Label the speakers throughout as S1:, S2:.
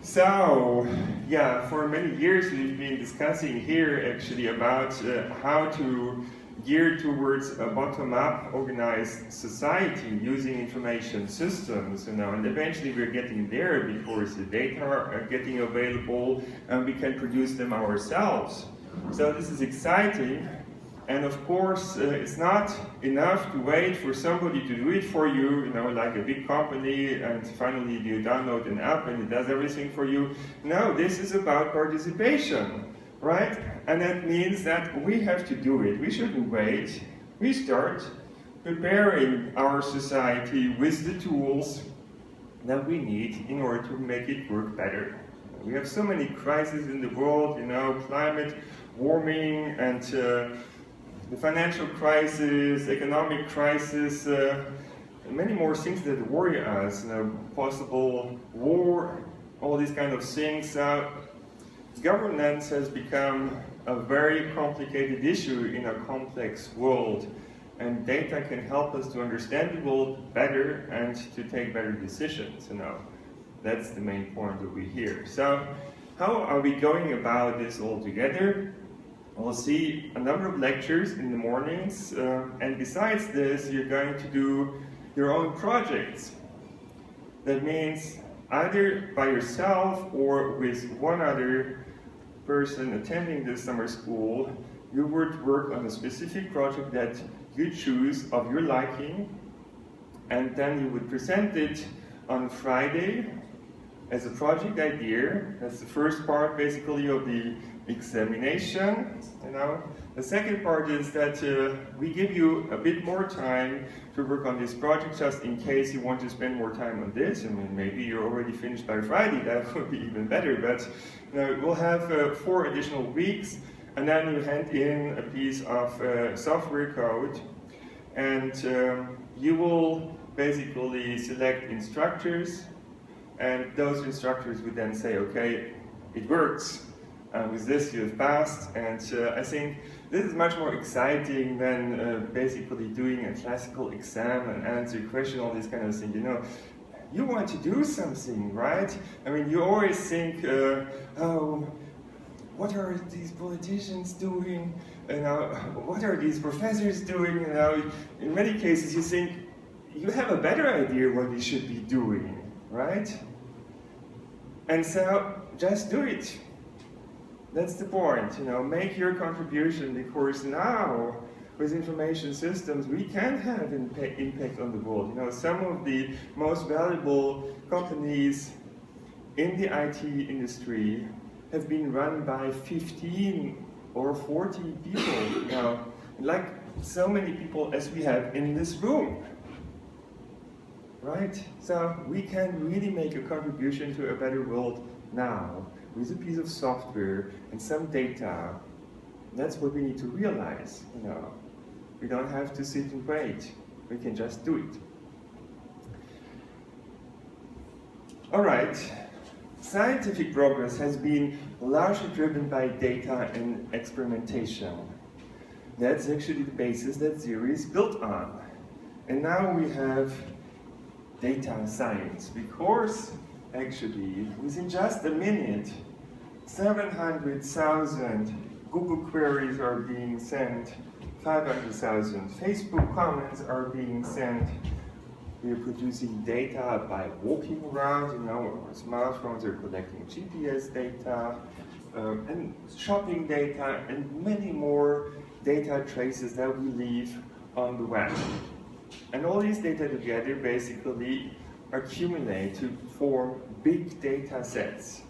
S1: So, yeah, for many years we've been discussing here actually about how to gear towards a bottom-up organized society using information systems, and eventually we're getting there because the data are getting available and we can produce them ourselves. So this is exciting. And of course, it's not enough to wait for somebody to do it for you, like a big company, and finally you download an app and it does everything for you. No, this is about participation, right? And that means that we have to do it. We shouldn't wait. We start preparing our society with the tools that we need in order to make it work better. We have so many crises in the world, climate warming and the financial crisis, economic crisis, many more things that worry us, possible war, all these kind of things. Governance has become a very complicated issue in a complex world, and data can help us to understand the world better and to take better decisions. That's the main point over here. So, how are we going about this all together? We'll see a number of lectures in the mornings, and besides this, you're going to do your own projects. That means either by yourself or with one other person attending this summer school, you would work on a specific project that you choose of your liking, and then you would present it on Friday as a project idea. That's the first part basically of the examination. The second part is that we give you a bit more time to work on this project, just in case you want to spend more time on this. Maybe you're already finished by Friday, that would be even better, but we'll have 4 additional weeks, and then you hand in a piece of software code, and you will basically select instructors, and those instructors would then say, okay, it works. With this you have passed, and I think this is much more exciting than basically doing a classical exam and answer question, all these kind of things. You want to do something, right? You always think, oh, what are these politicians doing? What are these professors doing? In many cases you think, you have a better idea what we should be doing, right? And so, just do it. That's the point, make your contribution, because now, with information systems, we can have impact on the world. Some of the most valuable companies in the IT industry have been run by 15 or 40 people, like so many people as we have in this room. Right? So we can really make a contribution to a better world now, with a piece of software and some data. That's what we need to realize. We don't have to sit and wait. We can just do it. All right. Scientific progress has been largely driven by data and experimentation. That's actually the basis that theory is built on. And now we have data science, because actually, within just a minute, 700,000 Google queries are being sent, 500,000 Facebook comments are being sent. We're producing data by walking around, our smartphones are collecting GPS data, and shopping data, and many more data traces that we leave on the web. And all these data together basically accumulate to form big data sets.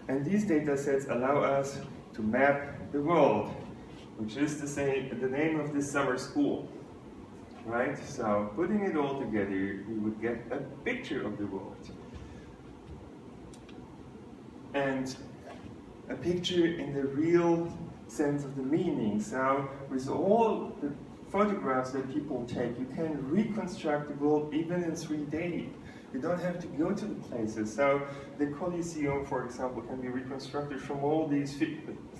S1: And these data sets allow us to map the world, which is the name of this summer school. Right? So putting it all together, we would get a picture of the world. And a picture in the real sense of the meaning. So with all the photographs that people take, you can reconstruct the world even in 3D. You don't have to go to the places. So the Colosseum, for example, can be reconstructed from all these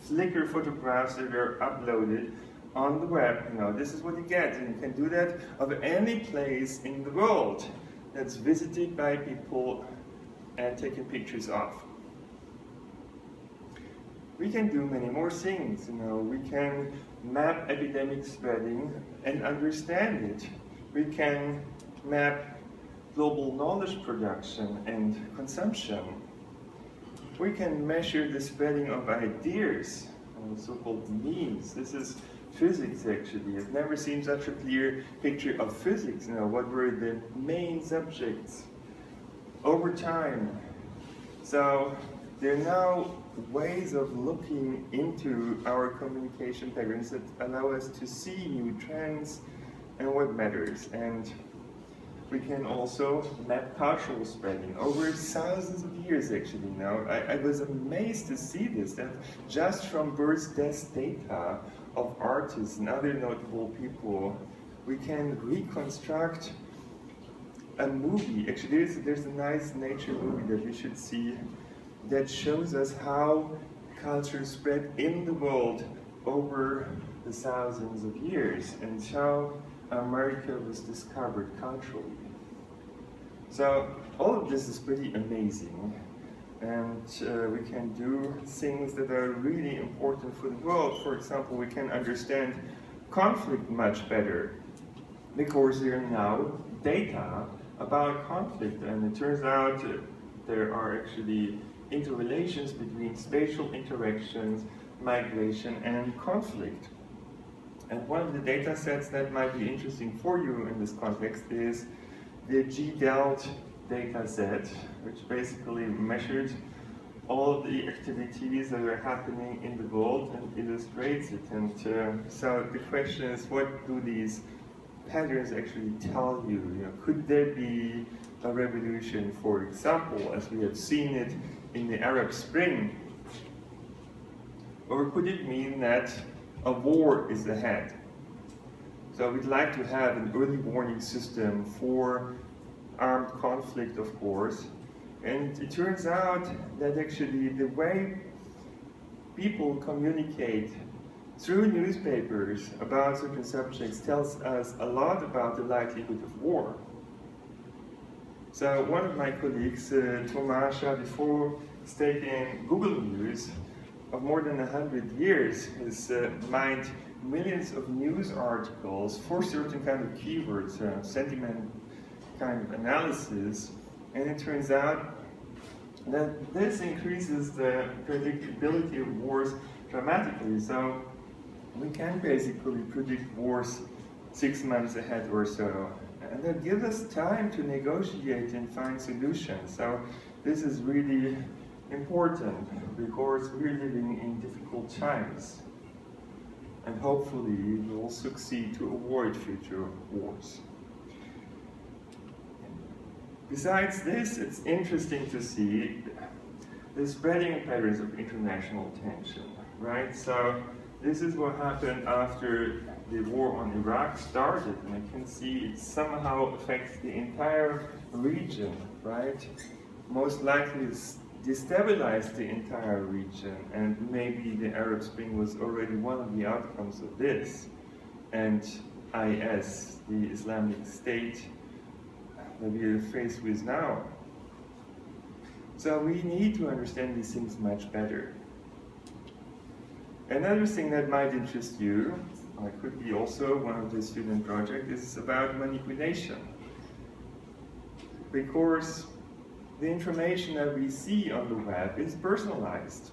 S1: Flickr photographs that are uploaded on the web. This is what you get, and you can do that of any place in the world that's visited by people and taken pictures of. we can do many more things. You know, we can map epidemic spreading and understand it. We can map global knowledge production and consumption. We can measure the spreading of ideas, so-called memes. This is physics, actually. I've never seen such a clear picture of physics. You know, what were the main subjects over time. So there are now ways of looking into our communication patterns that allow us to see new trends and what matters. And we can also map cultural spreading over thousands of years, actually. Now, I was amazed to see this, that just from birth death data of artists and other notable people, we can reconstruct a movie. Actually, there's a nice nature movie that you should see that shows us how culture spread in the world over the thousands of years and how America was discovered culturally. So all of this is pretty amazing, and we can do things that are really important for the world. For example, we can understand conflict much better because there are now data about conflict, and it turns out there are actually interrelations between spatial interactions, migration, and conflict. And one of the data sets that might be interesting for you in this context is the GDELT data set, which basically measured all of the activities that are happening in the world and illustrates it. And so the question is, what do these patterns actually tell you? You know, could there be a revolution, for example, as we have seen it in the Arab Spring? Or could it mean that a war is ahead? So we'd like to have an early warning system for armed conflict, of course. And it turns out that actually the way people communicate through newspapers about certain subjects tells us a lot about the likelihood of war. So one of my colleagues, Thomas Chavifaux, taken Google News of more than 100 years, has mined millions of news articles for certain kind of keywords, sentiment kind of analysis, and it turns out that this increases the predictability of wars dramatically. So we can basically predict wars 6 months ahead or so, and that gives us time to negotiate and find solutions. So this is really important because we're living in difficult times, and hopefully we'll succeed to avoid future wars. Besides this, it's interesting to see the spreading patterns of international tension, right? So this is what happened after the war on Iraq started, and I can see it somehow affects the entire region, right? Most likely destabilized the entire region, and maybe the Arab Spring was already one of the outcomes of this. And IS, the Islamic State, that we are faced with now. So we need to understand these things much better. Another thing that might interest you, or could be also one of the student projects, is about manipulation. Because the information that we see on the web is personalized.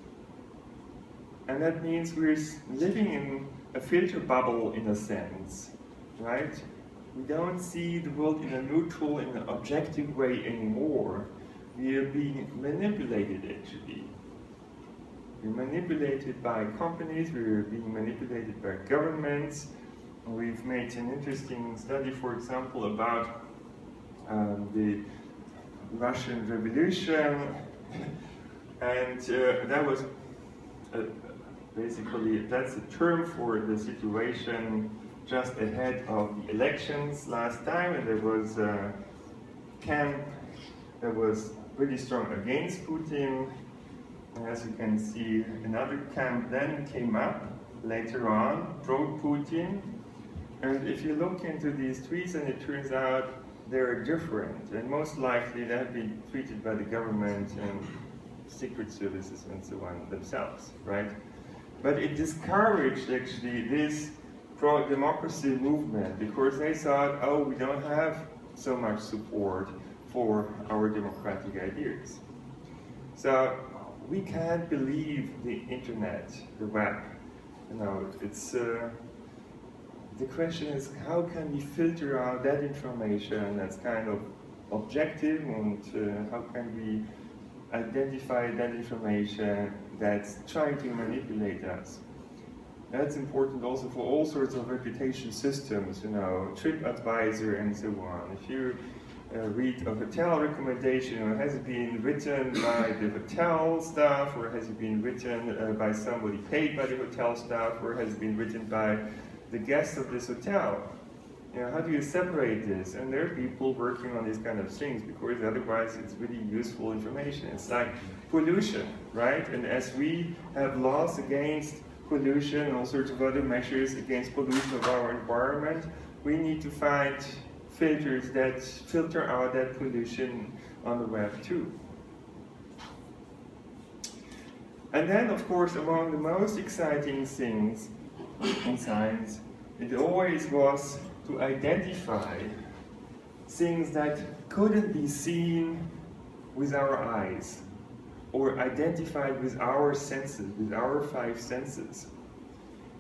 S1: And that means we're living in a filter bubble in a sense, right? We don't see the world in a neutral, in an objective way anymore. We are being manipulated, actually. We're manipulated by companies, we're being manipulated by governments. We've made an interesting study, for example, about the Russian Revolution, and that was basically, that's a term for the situation just ahead of the elections last time, and there was a camp that was really strong against Putin. And as you can see, another camp then came up later on, pro-Putin. And if you look into these tweets, and it turns out they're different, and most likely they have been tweeted by the government, and secret services and so on themselves, right? But it discouraged actually this pro-democracy movement because they thought, oh, we don't have so much support for our democratic ideas. So we can't believe the internet, the web. You know, it's the question is, how can we filter out that information that's kind of objective, and how can we identify that information that's trying to manipulate us? That's important also for all sorts of reputation systems, you know, TripAdvisor and so on. If you read a hotel recommendation, or has it been written by the hotel staff, or has it been written by somebody paid by the hotel staff, or has it been written by the guests of this hotel? You know, how do you separate this? And there are people working on these kind of things because otherwise it's really useful information. It's like pollution, right? And as we have laws against pollution, all sorts of other measures against pollution of our environment, we need to find filters that filter out that pollution on the web too. And then, of course, among the most exciting things in science, it always was to identify things that couldn't be seen with our eyes, or identified with our senses, with our 5 senses.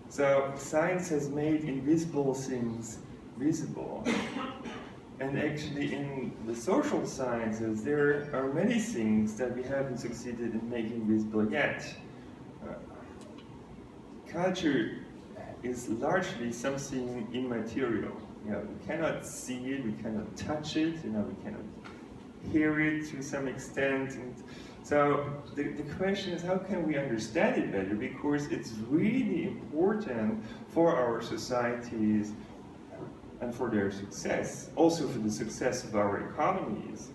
S1: So science has made invisible things visible. And actually in the social sciences, there are many things that we haven't succeeded in making visible yet. Culture is largely something immaterial. You know, we cannot see it, we cannot touch it, you know, we cannot hear it to some extent. And so the question is, how can we understand it better? Because it's really important for our societies and for their success, also for the success of our economies.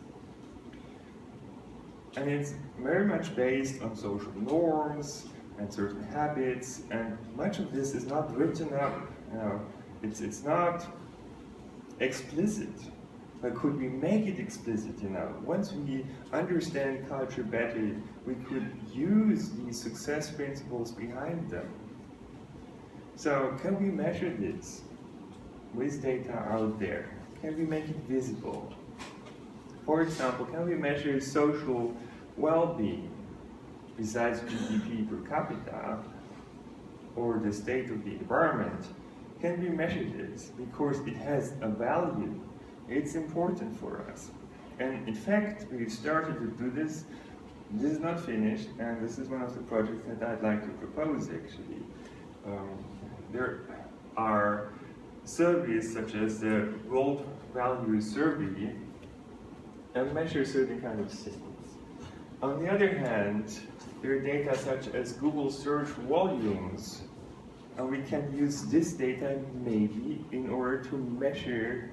S1: And it's very much based on social norms and certain habits, and much of this is not written up, you know, it's not explicit. But could we make it explicit, you know? Once we understand culture better, we could use these success principles behind them. So can we measure this with data out there? Can we make it visible? For example, can we measure social well-being besides GDP per capita or the state of the environment? Can we measure this? Because it has a value. It's important for us. And in fact, we've started to do this. This is not finished, and this is one of the projects that I'd like to propose, actually. There are surveys such as the World Value Survey and measure certain kind of things. On the other hand, there are data such as Google search volumes, and we can use this data maybe in order to measure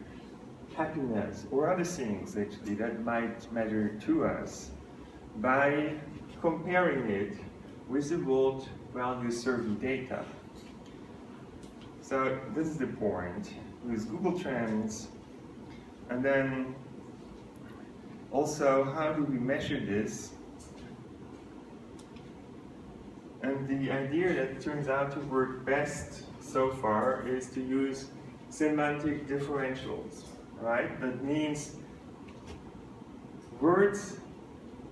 S1: happiness or other things actually that might matter to us by comparing it with the World Value Survey data. So this is the point. Use Google Trends, and then also how do we measure this? And the idea that turns out to work best so far is to use semantic differentials, right? That means words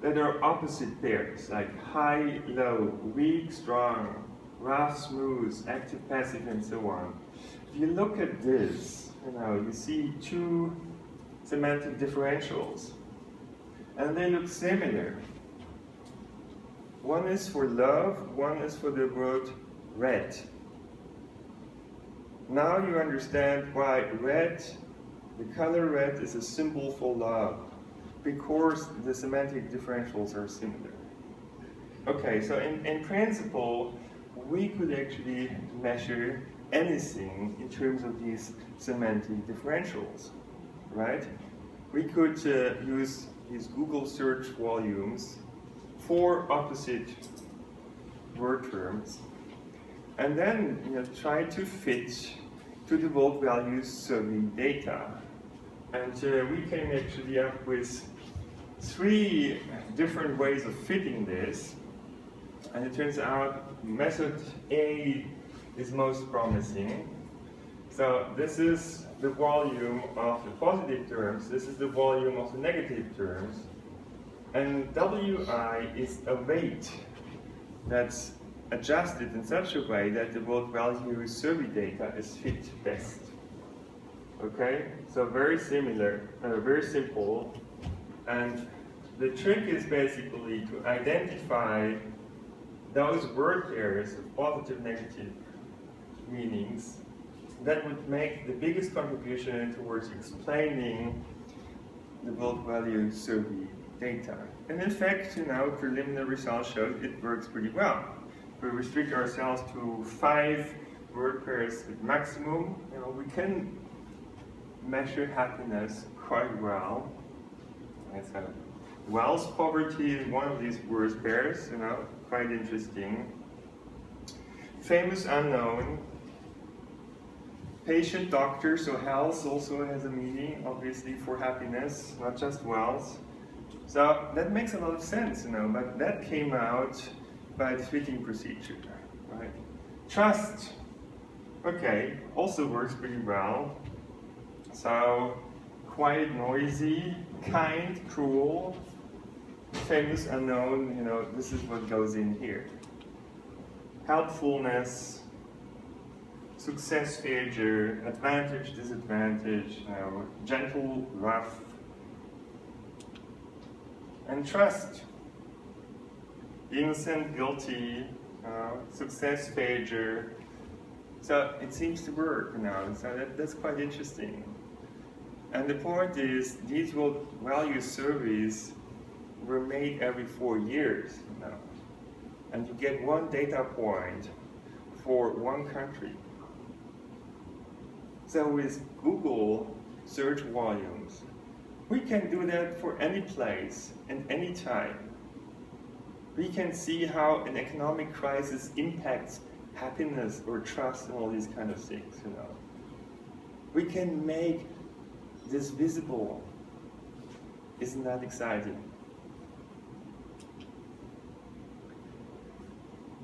S1: that are opposite pairs, like high, low, weak, strong, rough, smooth, active, passive, and so on. If you look at this, you know, you see 2 semantic differentials, and they look similar. One is for love, one is for the word red. Now you understand why red, the color red, is a symbol for love, because the semantic differentials are similar. Okay, so in principle, we could actually measure anything in terms of these semantic differentials, right? We could use these Google search volumes for opposite word terms, and then try to fit to the World Value Survey data. And we came actually up with three different ways of fitting this, and it turns out method A is most promising. So this is the volume of the positive terms, this is the volume of the negative terms, and Wi is a weight that's adjusted in such a way that the world value survey data is fit best. Okay, so very similar, very simple, and the trick is basically to identify those word pairs of positive, negative meanings that would make the biggest contribution towards explaining the world value survey data. And in fact, preliminary results show it works pretty well. We restrict ourselves to 5 word pairs at maximum. We can measure happiness quite well. So, wealth poverty is one of these word pairs, quite interesting. Famous unknown. Patient doctor, so health also has a meaning, obviously, for happiness, not just wealth. So that makes a lot of sense, but that came out by the fitting procedure, right? Trust, okay, also works pretty well. So quiet, noisy, kind, cruel, famous, unknown, this is what goes in here. Helpfulness, success failure, advantage, disadvantage, gentle, rough, and trust. Innocent, guilty, success failure. So it seems to work so that's quite interesting. And the point is, these world value surveys were made every 4 years and you get one data point for one country. So with Google search volumes, we can do that for any place and any time. We can see how an economic crisis impacts happiness or trust and all these kind of things, We can make this visible. Isn't that exciting?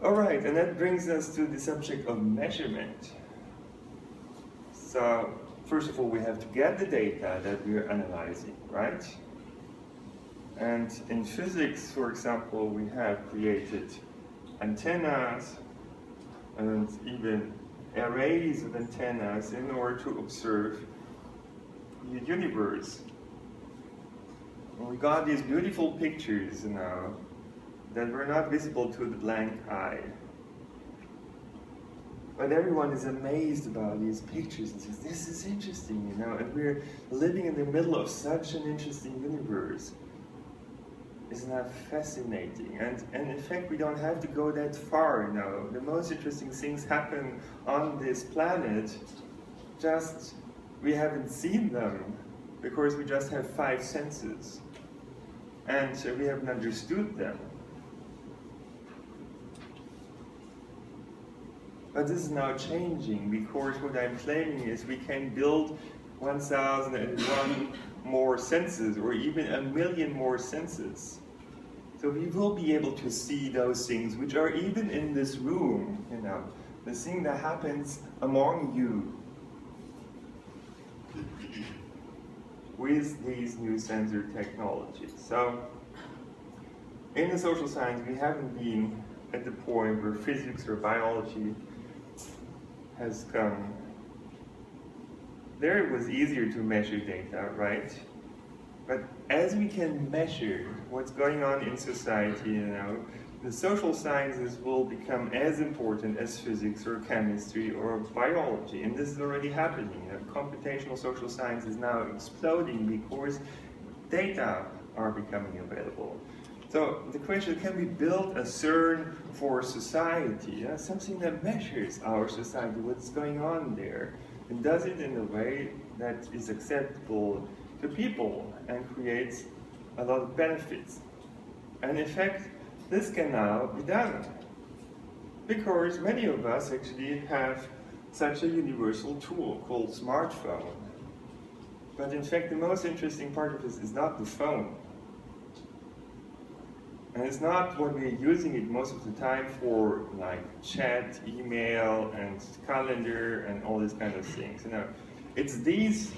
S1: All right, and that brings us to the subject of measurement. So, first of all, we have to get the data that we're analyzing, right? And in physics, for example, we have created antennas and even arrays of antennas in order to observe the universe. And we got these beautiful pictures that were not visible to the blank eye. But everyone is amazed about these pictures and says, this is interesting, and we're living in the middle of such an interesting universe. Isn't that fascinating? And in fact, we don't have to go that far, The most interesting things happen on this planet, just we haven't seen them because we just have 5 senses. And we haven't understood them. But this is now changing because what I'm claiming is we can build 1,001 more senses or even 1,000,000 more senses. So we will be able to see those things which are even in this room, the thing that happens among you with these new sensor technologies. So in the social science, we haven't been at the point where physics or biology has come. There it was easier to measure data, right? But as we can measure what's going on in society, the social sciences will become as important as physics or chemistry or biology. And this is already happening. Computational social science is now exploding because data are becoming available. So the question, can we build a CERN for society? Something that measures our society, what's going on there, and does it in a way that is acceptable to people and creates a lot of benefits. And in fact, this can now be done because many of us actually have such a universal tool called smartphone. But in fact, the most interesting part of this is not the phone. And it's not what we're using it most of the time for, like chat, email, and calendar, and all these kind of things. It's these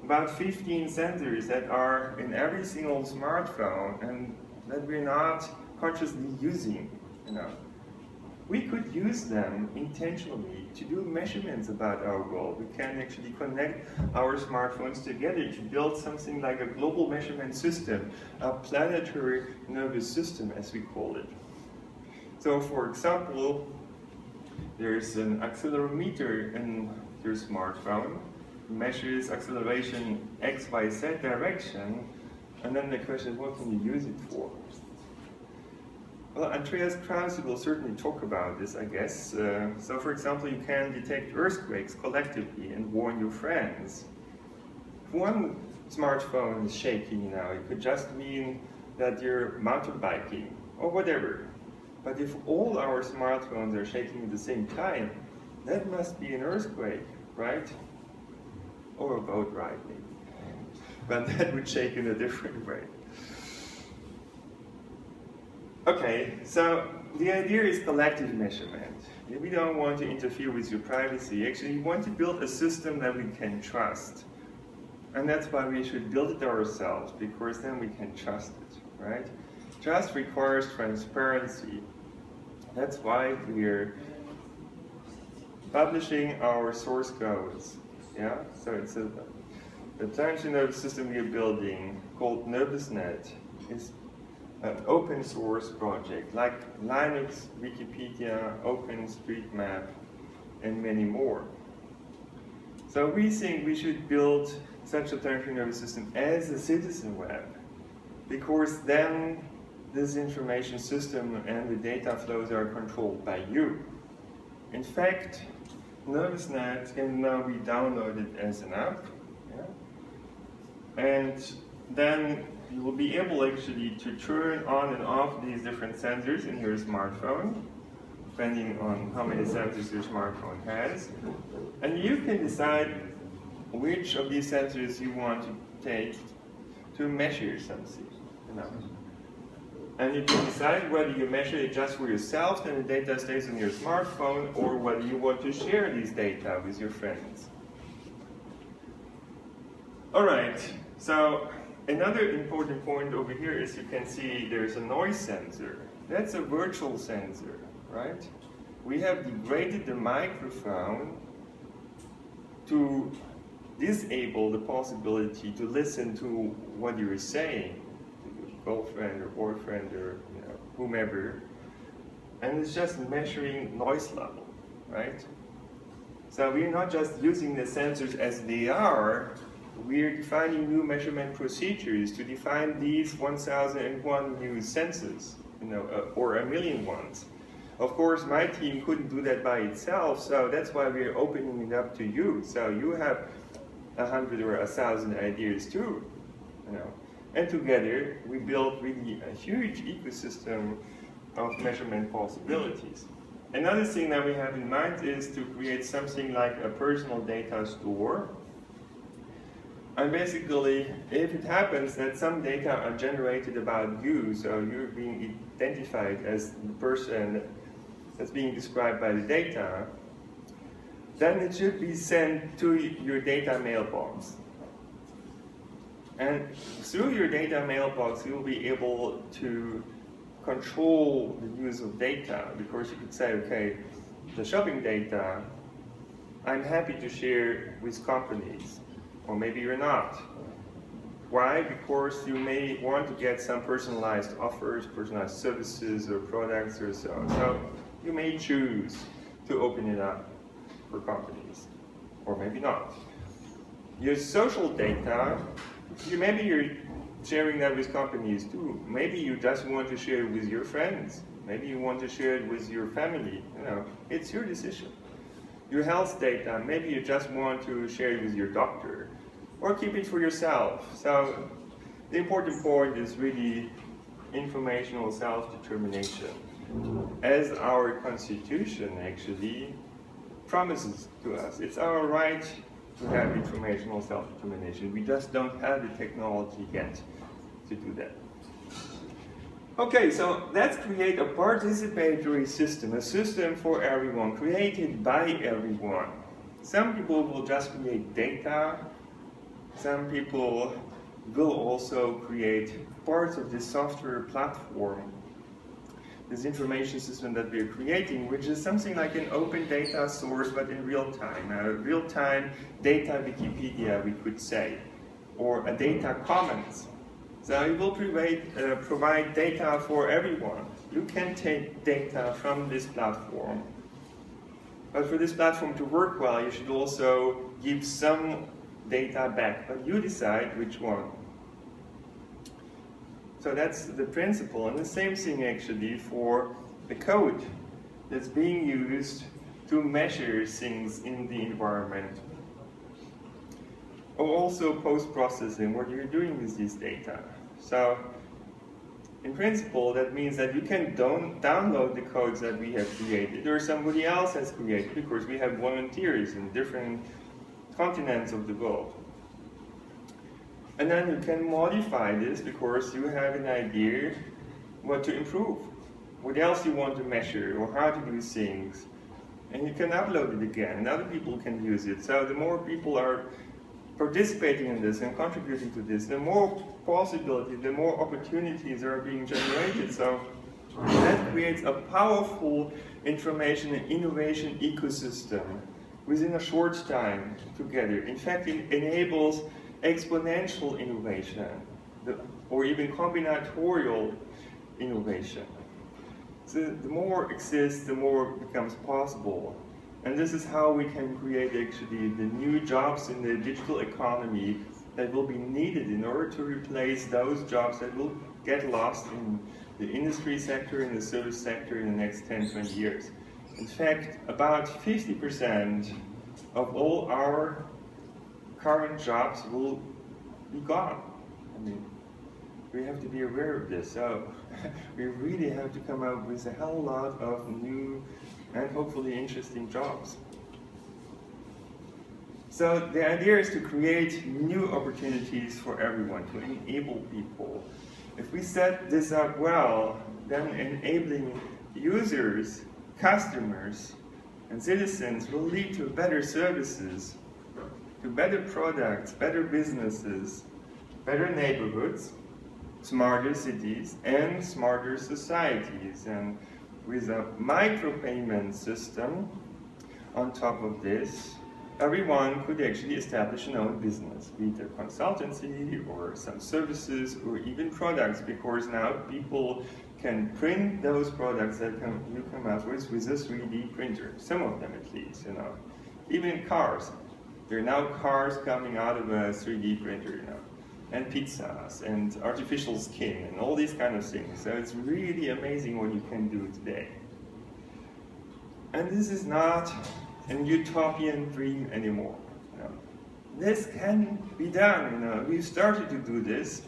S1: about 15 sensors that are in every single smartphone, and that we're not consciously using. We could use them intentionally to do measurements about our world. We can actually connect our smartphones together to build something like a global measurement system, a planetary nervous system, as we call it. So, for example, there's an accelerometer in your smartphone, measures acceleration x, y, z direction, and then the question is, what can you use it for? Well, Andreas Krause will certainly talk about this, I guess. So, for example, you can detect earthquakes collectively and warn your friends. If one smartphone is shaking it could just mean that you're mountain biking or whatever. But if all our smartphones are shaking at the same time, that must be an earthquake, right? Or a boat ride, maybe. But that would shake in a different way. Okay, so the idea is collective measurement. We don't want to interfere with your privacy. Actually, we want to build a system that we can trust. And that's why we should build it ourselves, because then we can trust it, right? Trust requires transparency. That's why we're publishing our source codes. Yeah, so it's the planetary nervous system we're building, called NervousNet, is an open source project, like Linux, Wikipedia, OpenStreetMap, and many more. So we think we should build such a planetary nervous system as a citizen web, because then this information system and the data flows are controlled by you. In fact, NervousNet can now be downloaded as an app, and then you will be able actually to turn on and off these different sensors in your smartphone, depending on how many sensors your smartphone has. And you can decide which of these sensors you want to take to measure something. And you can decide whether you measure it just for yourself and the data stays on your smartphone, or whether you want to share these data with your friends. All right, so another important point over here is you can see there's a noise sensor. That's a virtual sensor, right? We have degraded the microphone to disable the possibility to listen to what you're saying, to your girlfriend or boyfriend or whomever. And it's just measuring noise level, right? So we're not just using the sensors as they are, we're defining new measurement procedures to define these 1001 new senses, or a million ones. Of course, my team couldn't do that by itself, so that's why we're opening it up to you. So you have 100 or 1,000 ideas too, And together, we build really a huge ecosystem of measurement possibilities. Another thing that we have in mind is to create something like a personal data store. And basically, if it happens that some data are generated about you, so you're being identified as the person that's being described by the data, then it should be sent to your data mailbox. And through your data mailbox, you'll be able to control the use of data, because you could say, okay, the shopping data, I'm happy to share with companies. Or maybe you're not. Why? Because you may want to get some personalized offers, personalized services or products or so. So you may choose to open it up for companies, or maybe not. Your social data, maybe you're sharing that with companies too. Maybe you just want to share it with your friends. Maybe you want to share it with your family. It's your decision. Your health data, maybe you just want to share it with your doctor, or keep it for yourself. So the important point is really informational self-determination, as our Constitution actually promises to us. It's our right to have informational self-determination. We just don't have the technology yet to do that. Okay, so let's create a participatory system, a system for everyone, created by everyone. Some people will just create data. Some people will also create parts of this software platform, this information system that we're creating, which is something like an open data source, but in real time. Real-time data Wikipedia, we could say, or a data commons. So it will provide data for everyone. You can take data from this platform. But for this platform to work well, you should also give some data back, but you decide which one. So that's the principle, and the same thing actually for the code that's being used to measure things in the environment. Or also post-processing, what you're doing with this data. So, in principle, that means that you can download the codes that we have created, or somebody else has created, because we have volunteers in different continents of the world. And then you can modify this because you have an idea what to improve, what else you want to measure, or how to do things. And you can upload it again, and other people can use it. So the more people are participating in this and contributing to this, the more possibilities, the more opportunities are being generated. So that creates a powerful information and innovation ecosystem within a short time together. In fact, it enables exponential innovation, or even combinatorial innovation. So the more exists, the more becomes possible. And this is how we can create actually the new jobs in the digital economy that will be needed in order to replace those jobs that will get lost in the industry sector and the service sector in the next 10, 20 years. In fact, about 50% of all our current jobs will be gone. I mean, we have to be aware of this. So we really have to come up with a hell lot of new and hopefully interesting jobs. So the idea is to create new opportunities for everyone, to enable people. If we set this up well, then enabling users, customers, and citizens will lead to better services, to better products, better businesses, better neighborhoods, smarter cities, and smarter societies. And with a micropayment system on top of this, everyone could actually establish an own business, be it a consultancy or some services or even products, because now people can print those products that you come up with a 3D printer, some of them at least, you know. Even cars. There are now cars coming out of a 3D printer, you know, and pizzas and artificial skin and all these kind of things. So it's really amazing what you can do today. And this is not an utopian dream anymore. You know. This can be done. You know. We've started to do this,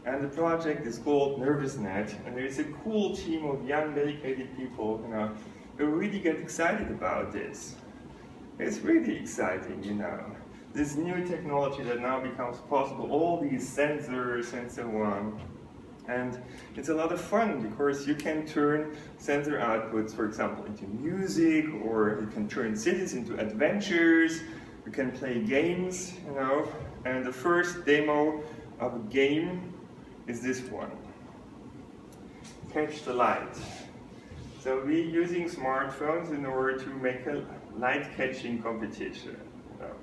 S1: and the project is called NervousNet, and there is a cool team of young, dedicated people, you know, who really get excited about this. It's really exciting, you know. This new technology that now becomes possible, all these sensors and so on. And it's a lot of fun because you can turn sensor outputs, for example, into music, or you can turn cities into adventures. You can play games, you know. And the first demo of a game is this one. Catch the light. So we're using smartphones in order to make a light catching competition. You know.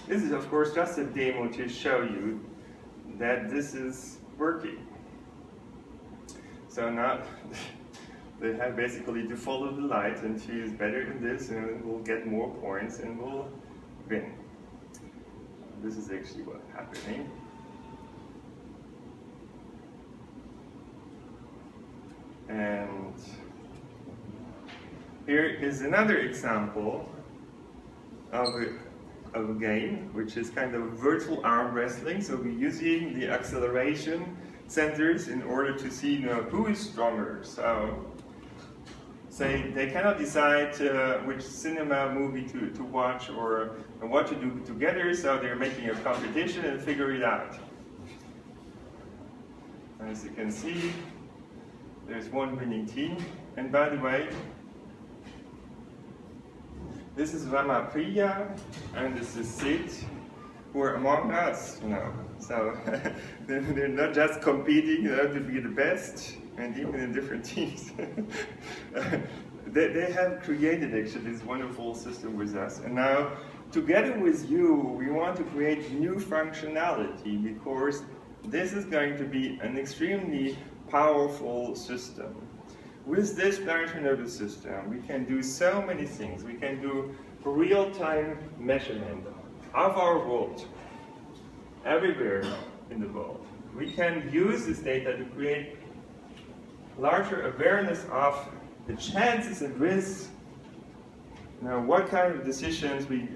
S1: This is, of course, just a demo to show you that this is working. So now they have basically to follow the light and choose better than this, and we'll get more points and we'll win. This is actually what's happening. And here is another example of a game, which is kind of virtual arm wrestling. So we're using the acceleration sensors in order to see, you know, who is stronger. So say they cannot decide which cinema movie to watch or what to do together, so they're making a competition and figure it out. As you can see, there's one winning team. And by the way, this is Rama Priya and this is Sid, who are among us, you know. So they're not just competing, you know, to be the best, and even in different teams. They have created actually this wonderful system with us. And now, together with you, we want to create new functionality, because this is going to be an extremely powerful system. With this planetary nervous system, we can do so many things. We can do real-time measurement of our world, everywhere in the world. We can use this data to create larger awareness of the chances and risks, what kind of decisions we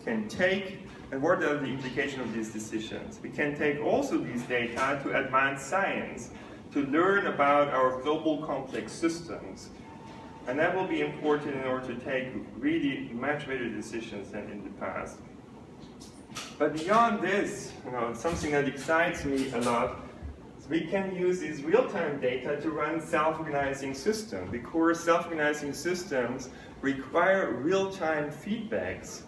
S1: can take, and what are the implications of these decisions. We can take also these data to advance science, to learn about our global complex systems. And that will be important in order to take really much better decisions than in the past. But beyond this, something that excites me a lot, is we can use these real-time data to run self-organizing systems, because self-organizing systems require real-time feedbacks.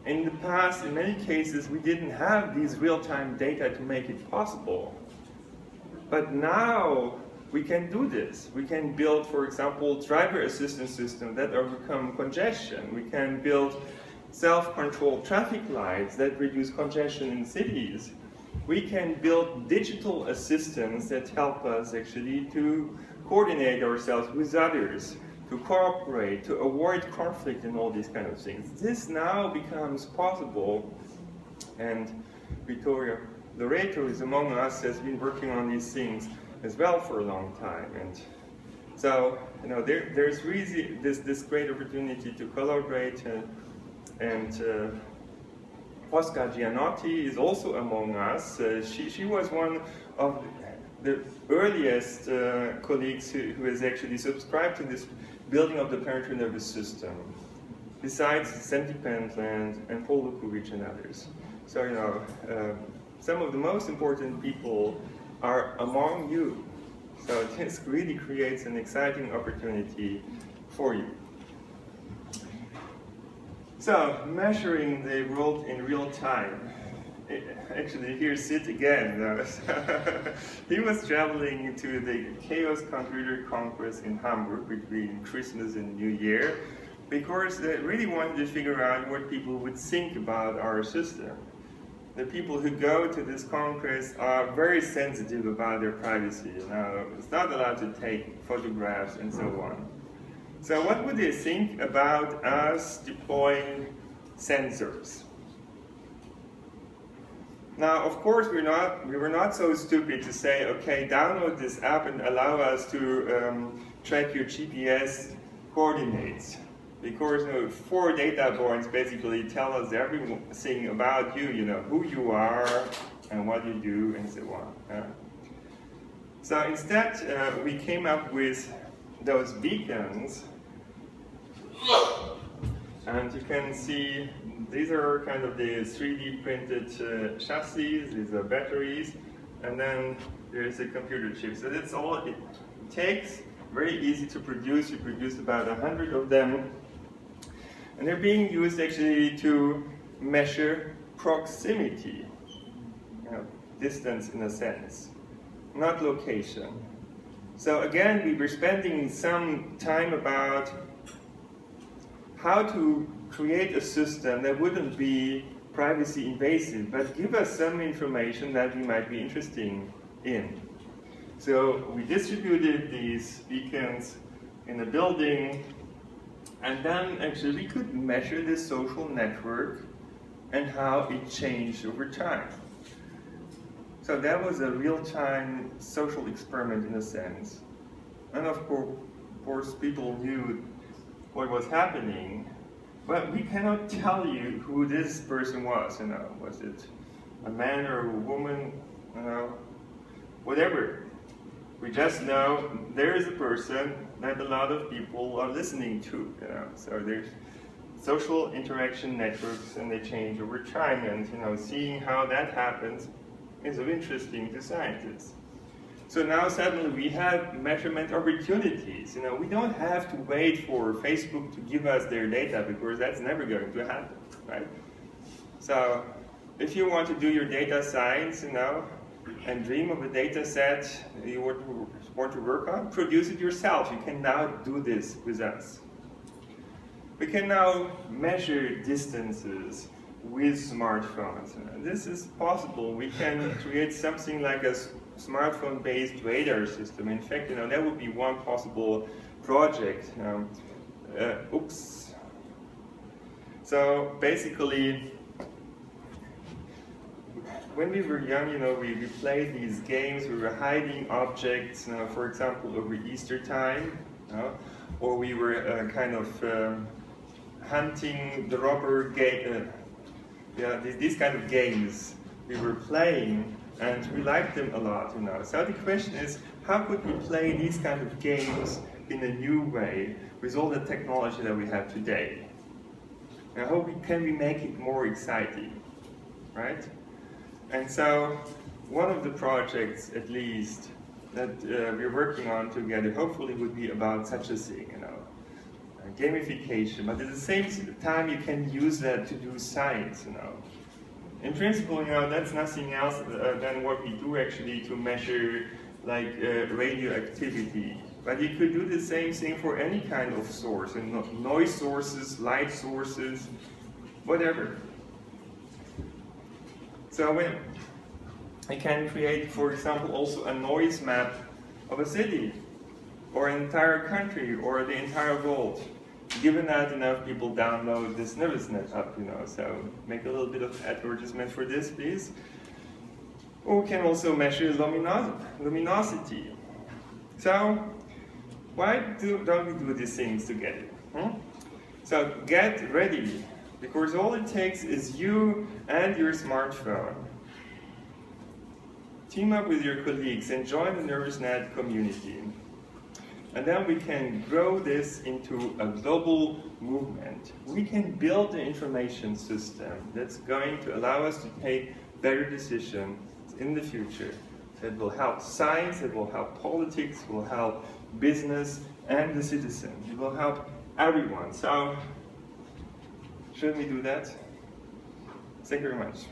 S1: In the past, in many cases, we didn't have these real-time data to make it possible. But now we can do this. We can build, for example, driver assistance systems that overcome congestion. We can build self-controlled traffic lights that reduce congestion in cities. We can build digital assistants that help us actually to coordinate ourselves with others, to cooperate, to avoid conflict and all these kind of things. This now becomes possible, and Vittorio Loreto is among us, has been working on these things as well for a long time. And so, there's really this great opportunity to collaborate, and Fosca Gianotti is also among us. She was one of the earliest colleagues who has actually subscribed to this building of the planetary nervous system, besides Sandy Pentland and Paul Lukovic and others. So, some of the most important people are among you. So this really creates an exciting opportunity for you. So, measuring the world in real time. Actually, here's Sid again. He was traveling to the Chaos Computer Congress in Hamburg between Christmas and New Year, because they really wanted to figure out what people would think about our system. The people who go to this congress are very sensitive about their privacy. It's not allowed to take photographs and so on. So what would they think about us deploying sensors? Now, of course, we were not so stupid to say, okay, download this app and allow us to track your GPS coordinates. Because 4 data points basically tell us everything about you, who you are and what you do and so on. So instead, we came up with those beacons. And you can see these are kind of the 3D printed chassis, these are batteries, and then there's a computer chip. So that's all it takes, very easy to produce. You produce about 100 of them. And they're being used actually to measure proximity, distance in a sense, not location. So again, we were spending some time about how to create a system that wouldn't be privacy invasive, but give us some information that we might be interested in. So we distributed these beacons in a building, and then actually we could measure the social network and how it changed over time. So that was a real-time social experiment in a sense. And of course people knew what was happening, but we cannot tell you who this person was, was it a man or a woman, whatever. We just know there is a person that a lot of people are listening to, So there's social interaction networks, and they change over time, and seeing how that happens is of interesting to scientists. So now suddenly we have measurement opportunities. We don't have to wait for Facebook to give us their data, because that's never going to happen, right? So if you want to do your data science, and dream of a data set you want to work on, produce it yourself. You can now do this with us. We can now measure distances with smartphones. This is possible. We can create something like a smartphone-based radar system. In fact, that would be one possible project. Oops. So basically, when we were young, we played these games. We were hiding objects, for example, over Easter time, or we were kind of hunting the robber game. These kind of games we were playing, and we liked them a lot, So the question is, how could we play these kind of games in a new way with all the technology that we have today? Now, how can we make it more exciting, right? And so, one of the projects, at least, that we're working on together, hopefully would be about such a thing, gamification. But at the same time, you can use that to do science, In principle, that's nothing else than what we do actually to measure, like, radioactivity. But you could do the same thing for any kind of source, and noise sources, light sources, whatever. So we can create, for example, also a noise map of a city, or an entire country, or the entire world. Given that enough people download this NervousNet app, so make a little bit of advertisement for this, please. Or we can also measure luminosity. So, why don't we do these things together? So, get ready, because all it takes is you and your smartphone. Team up with your colleagues and join the NervousNet community. And then we can grow this into a global movement. We can build an information system that's going to allow us to take better decisions in the future. That will help science, it will help politics, it will help business and the citizens. It will help everyone. So, shouldn't we do that? Thank you very much.